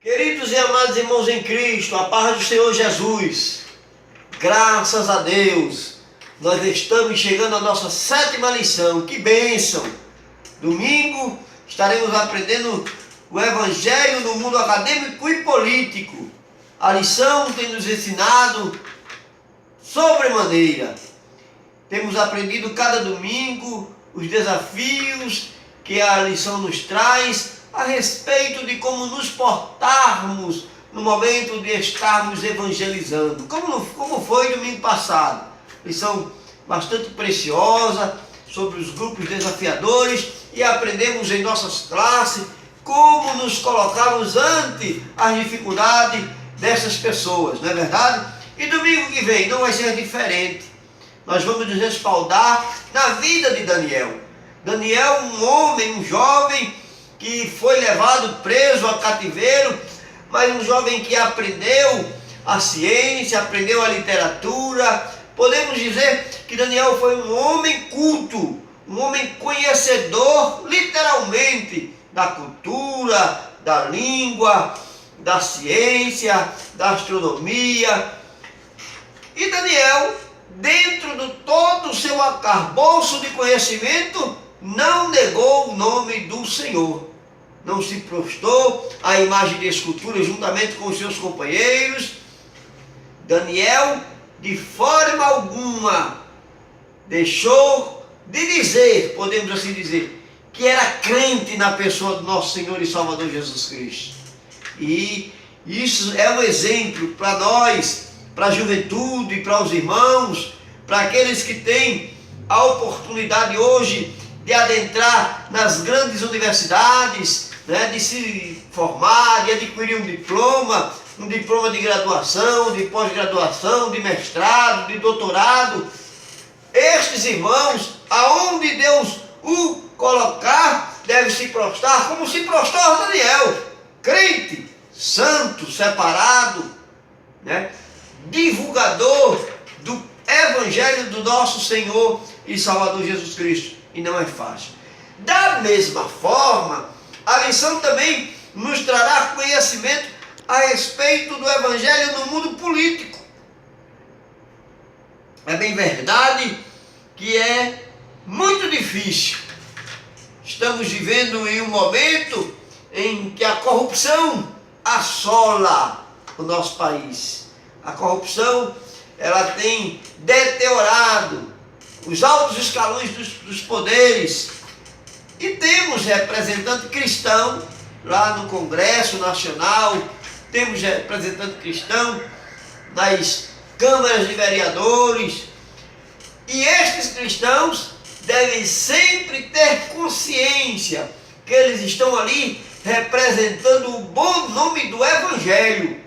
Queridos e amados irmãos em Cristo, a paz do Senhor Jesus, graças a Deus, nós estamos chegando à nossa 7ª lição. Que bênção! Domingo estaremos aprendendo o Evangelho no mundo acadêmico e político. A lição tem nos ensinado sobremaneira. Temos aprendido cada domingo os desafios que a lição nos traz a respeito de como nos portarmos no momento de estarmos evangelizando. Como foi domingo passado? Lição bastante preciosa sobre os grupos desafiadores, e aprendemos em nossas classes como nos colocarmos ante as dificuldades dessas pessoas, não é verdade? E domingo que vem não vai ser diferente. Nós vamos nos respaldar na vida de Daniel. Daniel, um homem, um jovem que foi levado preso a cativeiro, mas um jovem que aprendeu a ciência, aprendeu a literatura. Podemos dizer que Daniel foi um homem culto, um homem conhecedor, literalmente, da cultura, da língua, da ciência, da astronomia. E Daniel, dentro de todo o seu arcabouço de conhecimento, não negou o nome do Senhor. Não se prostrou à imagem de escultura juntamente com os seus companheiros. Daniel, de forma alguma, deixou de dizer, podemos assim dizer, que era crente na pessoa do nosso Senhor e Salvador Jesus Cristo. E isso é um exemplo para nós, para a juventude, para os irmãos, para aqueles que têm a oportunidade hoje de adentrar nas grandes universidades, né, de se formar, de adquirir um diploma de graduação, de pós-graduação, de mestrado, de doutorado. Estes irmãos, aonde Deus o colocar, deve se prostrar como se prostrou Daniel, crente, santo, separado, né, divulgador do Evangelho do nosso Senhor e Salvador Jesus Cristo. E não é fácil. Da mesma forma, a lição também nos trará conhecimento a respeito do Evangelho no mundo político. É bem verdade que é muito difícil. Estamos vivendo em um momento em que a corrupção assola o nosso país. A corrupção, ela tem deteriorado os altos escalões dos poderes. E temos representante cristão lá no Congresso Nacional, temos representante cristão nas câmaras de vereadores, e estes cristãos devem sempre ter consciência que eles estão ali representando o bom nome do Evangelho.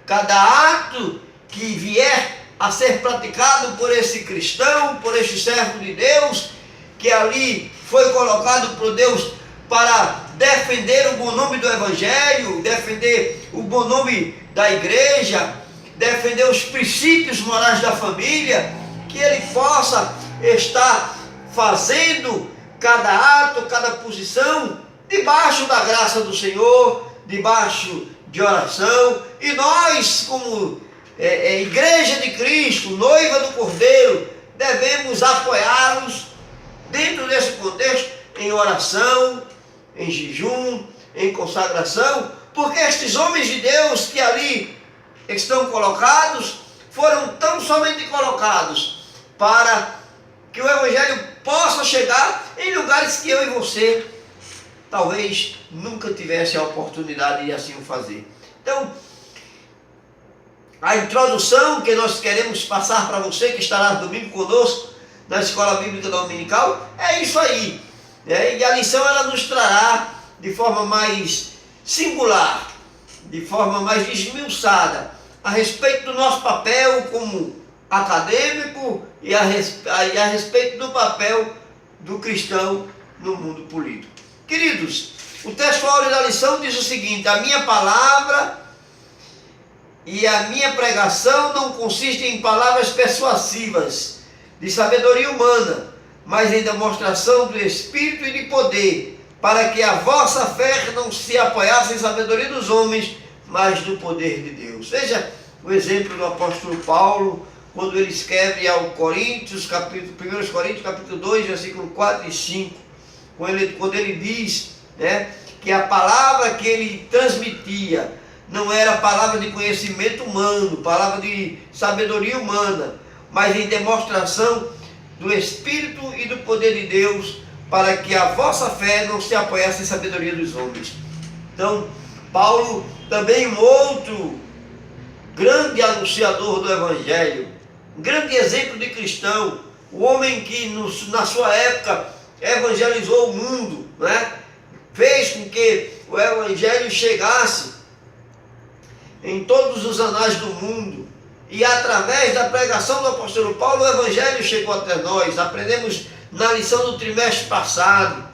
Cada ato que vier a ser praticado por esse cristão, por este servo de Deus, que ali foi colocado por Deus para defender o bom nome do Evangelho, defender o bom nome da igreja, defender os princípios morais da família, que ele possa estar fazendo cada ato, cada posição, debaixo da graça do Senhor, debaixo de oração. E nós, como Igreja de Cristo, noiva do Cordeiro, devemos apoiá-los dentro desse contexto, em oração, em jejum, em consagração, porque estes homens de Deus que ali estão colocados, foram tão somente colocados para que o Evangelho possa chegar em lugares que eu e você talvez nunca tivesse a oportunidade de assim o fazer. Então, a introdução que nós queremos passar para você que estará domingo conosco na Escola Bíblica Dominical é isso aí, né? E a lição ela nos trará de forma mais singular, de forma mais esmiuçada, a respeito do nosso papel como acadêmico e a respeito do papel do cristão no mundo político. Queridos, o texto áureo da lição diz o seguinte: a minha palavra e a minha pregação não consiste em palavras persuasivas de sabedoria humana, mas em demonstração do Espírito e de poder, para que a vossa fé não se apoiasse em sabedoria dos homens, mas no poder de Deus. Veja o exemplo do apóstolo Paulo, quando ele escreve ao Coríntios, 1 Coríntios, capítulo 2, versículo 4 e 5, quando ele diz, né, que a palavra que ele transmitia não era palavra de conhecimento humano, palavra de sabedoria humana, mas em demonstração do Espírito e do poder de Deus, para que a vossa fé não se apoiasse em sabedoria dos homens. Então, Paulo também um outro grande anunciador do Evangelho, um grande exemplo de cristão, o homem que na sua época evangelizou o mundo, né? Fez com que o Evangelho chegasse em todos os anais do mundo, e através da pregação do apóstolo Paulo, o Evangelho chegou até nós. Aprendemos na lição do trimestre passado,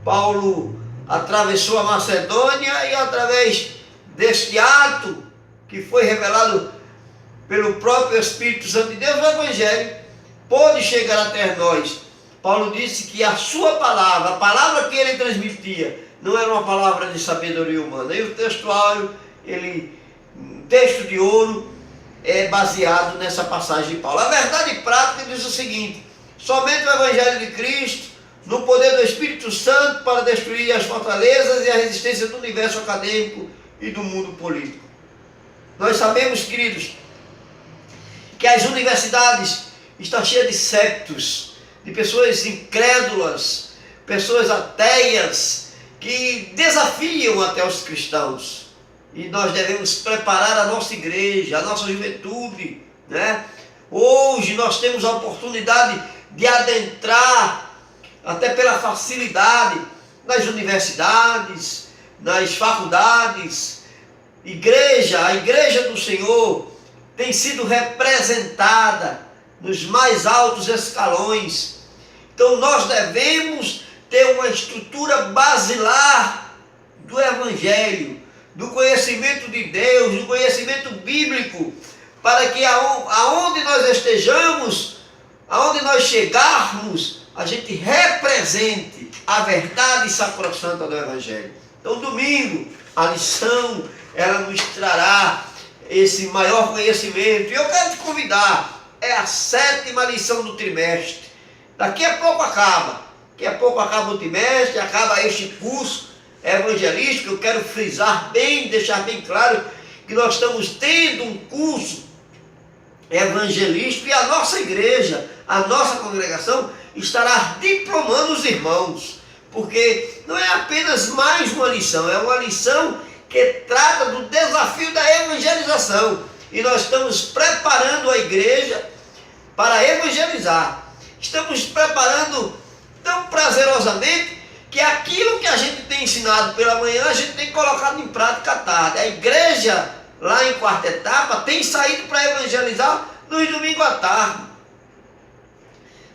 Paulo atravessou a Macedônia e através deste ato que foi revelado pelo próprio Espírito Santo de Deus, o Evangelho pôde chegar até nós. Paulo disse que a sua palavra, a palavra que ele transmitia, não era uma palavra de sabedoria humana. E o textuário, texto de ouro, é baseado nessa passagem de Paulo. A verdade prática diz o seguinte: somente o Evangelho de Cristo, no poder do Espírito Santo, para destruir as fortalezas e a resistência do universo acadêmico e do mundo político. Nós sabemos, queridos, que as universidades estão cheias de septos, de pessoas incrédulas, pessoas ateias, que desafiam até os cristãos. E nós devemos preparar a nossa igreja, a nossa juventude, né? Hoje nós temos a oportunidade de adentrar, até pela facilidade, nas universidades, nas faculdades. A igreja do Senhor tem sido representada nos mais altos escalões. Então nós devemos ter uma estrutura basilar do Evangelho, do conhecimento de Deus, do conhecimento bíblico, para que aonde nós estejamos, aonde nós chegarmos, a gente represente a verdade sacrossanta do Evangelho. Então domingo, a lição, ela nos trará esse maior conhecimento. E eu quero te convidar, é a 7ª lição do trimestre. Daqui a pouco acaba. Daqui a pouco acaba o trimestre, acaba este curso evangelístico. Eu quero frisar bem, deixar bem claro que nós estamos tendo um curso evangelístico e a nossa igreja, a nossa congregação estará diplomando os irmãos, porque não é apenas mais uma lição, é uma lição que trata do desafio da evangelização, e nós estamos preparando a igreja para evangelizar. Estamos preparando tão prazerosamente que aquilo que a gente tem ensinado pela manhã, a gente tem colocado em prática à tarde. A igreja, lá em Quarta Etapa, tem saído para evangelizar nos domingos à tarde.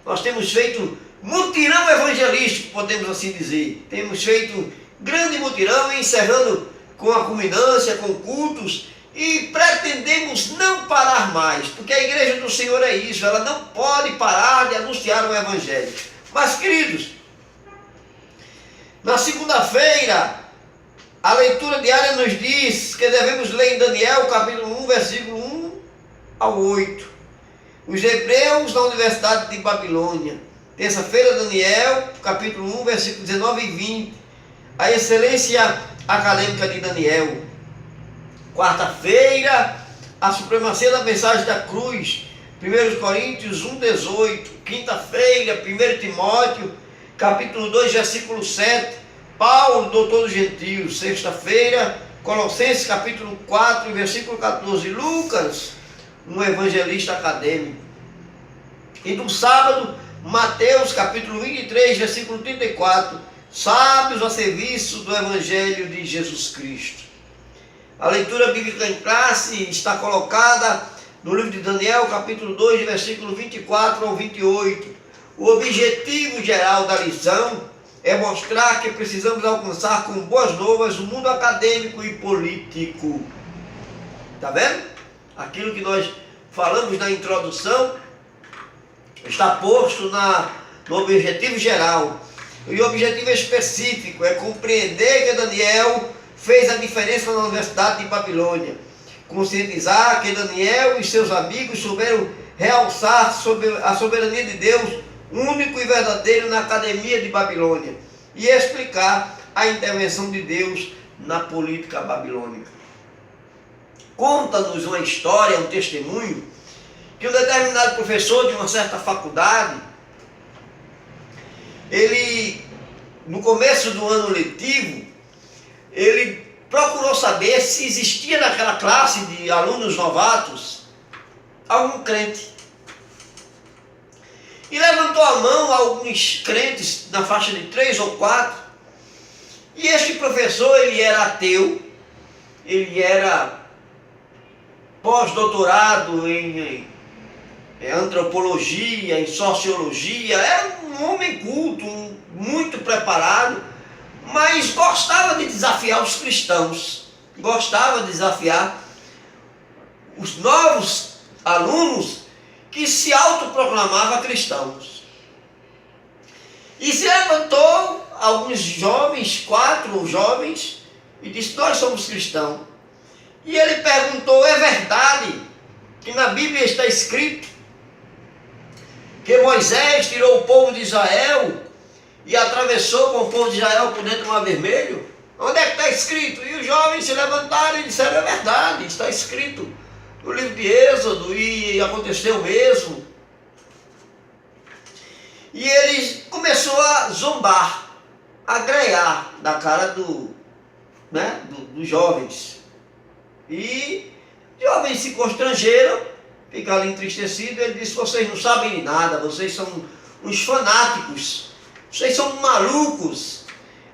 Nós temos feito mutirão evangelístico, podemos assim dizer. Temos feito grande mutirão, encerrando com a culminância, com cultos, e pretendemos não parar mais, porque a igreja do Senhor é isso, ela não pode parar de anunciar o Evangelho. Mas, queridos, na segunda-feira, a leitura diária nos diz que devemos ler em Daniel, capítulo 1, versículo 1 ao 8. Os hebreus da Universidade de Babilônia. Terça-feira, Daniel, capítulo 1, versículo 19 e 20. A excelência acadêmica de Daniel. Quarta-feira, a supremacia da mensagem da cruz. 1 Coríntios 1, 18. Quinta-feira, 1 Timóteo, capítulo 2, versículo 7. Paulo, doutor dos gentios. Sexta-feira, Colossenses, capítulo 4, versículo 14. Lucas, um evangelista acadêmico. E no sábado, Mateus, capítulo 23, versículo 34. Sábios a serviço do Evangelho de Jesus Cristo. A leitura bíblica em classe está colocada no livro de Daniel, capítulo 2, versículo 24 ao 28. O objetivo geral da lição é mostrar que precisamos alcançar com boas novas o mundo acadêmico e político. Está vendo? Aquilo que nós falamos na introdução está posto no objetivo geral. E o objetivo específico é compreender que Daniel fez a diferença na Universidade de Babilônia. Conscientizar que Daniel e seus amigos souberam realçar a soberania de Deus, único e verdadeiro, na Academia de Babilônia. E explicar a intervenção de Deus na política babilônica. Conta-nos uma história, um testemunho, que um determinado professor de uma certa faculdade, ele, no começo do ano letivo, ele procurou saber se existia naquela classe de alunos novatos algum crente. E levantou a mão a alguns crentes na faixa de 3 ou 4. E este professor, ele era ateu, ele era pós-doutorado em antropologia, em sociologia, era um homem culto, muito preparado, mas gostava de desafiar os cristãos, gostava de desafiar os novos alunos que se autoproclamavam cristãos. E se levantou alguns jovens, 4 jovens, e disse: nós somos cristãos. E ele perguntou: é verdade que na Bíblia está escrito que Moisés tirou o povo de Israel e atravessou com o povo de Israel por dentro do Mar Vermelho? Onde é que está escrito? E os jovens se levantaram e disseram: é verdade, está escrito no livro de Êxodo e aconteceu mesmo. E ele começou a zombar, a grear da cara dos jovens. E os jovens se constrangeram, ficaram entristecidos. Ele disse: vocês não sabem de nada, vocês são uns fanáticos, vocês são malucos.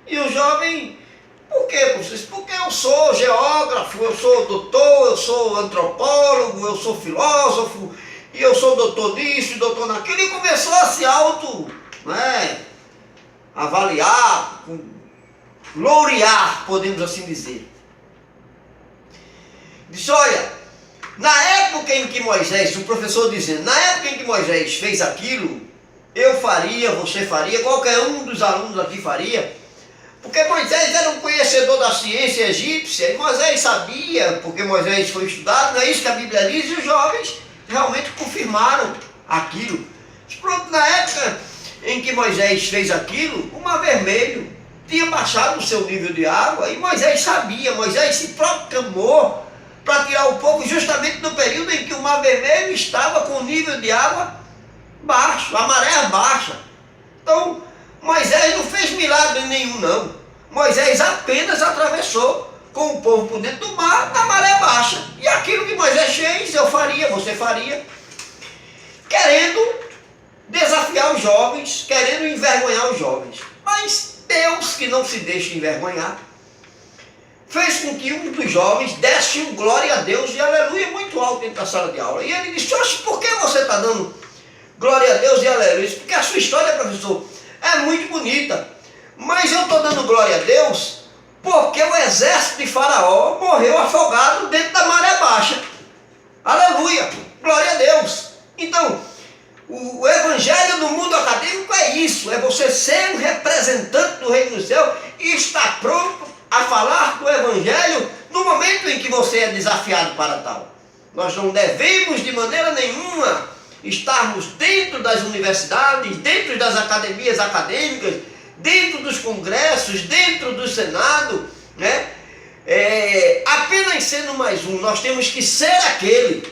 E o jovem: por quê, vocês? Porque eu sou geógrafo, eu sou doutor, eu sou antropólogo, eu sou filósofo, e eu sou doutor nisso, doutor naquilo. E começou a se avaliar, lourear, podemos assim dizer. Disse: olha, na época em que Moisés, o professor dizendo, na época em que Moisés fez aquilo, eu faria, você faria, qualquer um dos alunos aqui faria, porque Moisés era um conhecedor da ciência egípcia, e Moisés sabia, porque Moisés foi estudado, não é isso que a Bíblia diz, e os jovens realmente confirmaram aquilo. Pronto, na época em que Moisés fez aquilo, o Mar Vermelho tinha baixado o seu nível de água, e Moisés sabia, Moisés se proclamou para tirar o povo justamente no período em que o Mar Vermelho estava com o nível de água baixo, a maré baixa. Então, Moisés não fez milagre nenhum, não. Moisés apenas atravessou com o povo por dentro do mar, na maré baixa. E aquilo que Moisés fez, eu faria, você faria, querendo desafiar os jovens, querendo envergonhar os jovens. Mas Deus, que não se deixa envergonhar, fez com que um dos jovens desse um glória a Deus e aleluia muito alto dentro da sala de aula. E ele disse: oxe, por que você está dando glória a Deus e aleluia? Porque a sua história, professor, é muito bonita. Mas eu estou dando glória a Deus porque o exército de Faraó morreu afogado dentro da maré baixa. Aleluia, glória a Deus. Então, o evangelho no mundo acadêmico é isso, é você ser um representante do reino do céu e estar pronto a falar do evangelho no momento em que você é desafiado para tal. Nós não devemos de maneira nenhuma estarmos dentro das universidades, dentro das academias acadêmicas, dentro dos congressos, dentro do Senado, apenas sendo mais um. Nós temos que ser aquele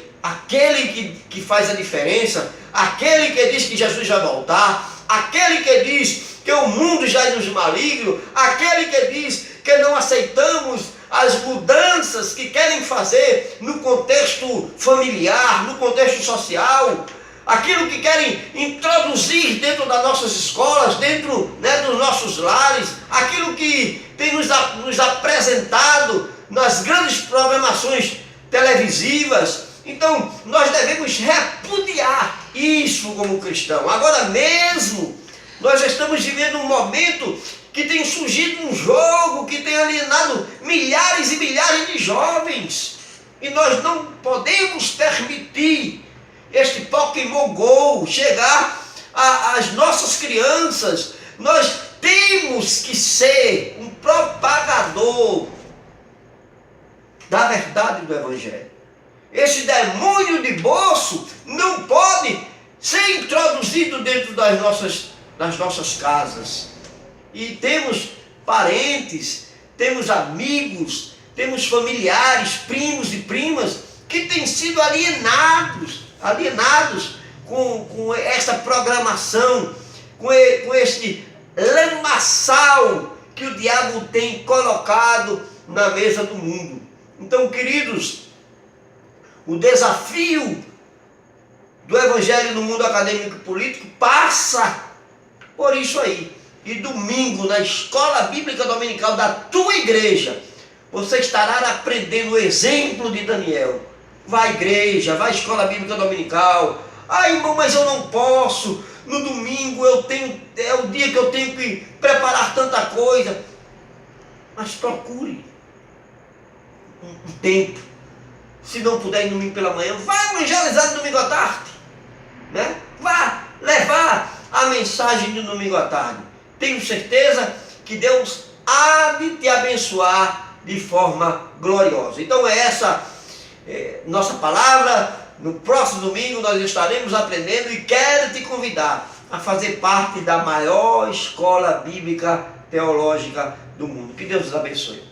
que faz a diferença, aquele que diz que Jesus vai voltar, aquele que diz que o mundo já é nos maligno, aquele que diz que não aceitamos as mudanças que querem fazer no contexto familiar, no contexto social, aquilo que querem introduzir dentro das nossas escolas, dentro dos nossos lares, aquilo que tem nos apresentado nas grandes programações televisivas. Então, nós devemos repudiar isso como cristão. Agora mesmo, nós estamos vivendo um momento que tem surgido um jogo que tem alienado milhares e milhares de jovens. E nós não podemos permitir este Pokémon GO chegar às nossas crianças. Nós temos que ser um propagador da verdade do Evangelho. Esse demônio de bolso não pode ser introduzido dentro das nossas casas. E temos parentes, temos amigos, temos familiares, primos e primas que têm sido alienados com essa programação, com este lamaçal que o diabo tem colocado na mesa do mundo. Então, queridos, o desafio do Evangelho no mundo acadêmico e político passa por isso aí. E domingo, na escola bíblica dominical da tua igreja, você estará aprendendo o exemplo de Daniel. Vai à igreja, vai à escola bíblica dominical. Ah, irmão, mas eu não posso. No domingo é o dia que eu tenho que preparar tanta coisa. Mas procure um tempo. Se não puder ir domingo pela manhã, vá evangelizar no domingo à tarde, né? Vá levar a mensagem de domingo à tarde. Tenho certeza que Deus há de te abençoar de forma gloriosa. Então é essa nossa palavra. No próximo domingo nós estaremos aprendendo e quero te convidar a fazer parte da maior escola bíblica teológica do mundo. Que Deus os abençoe.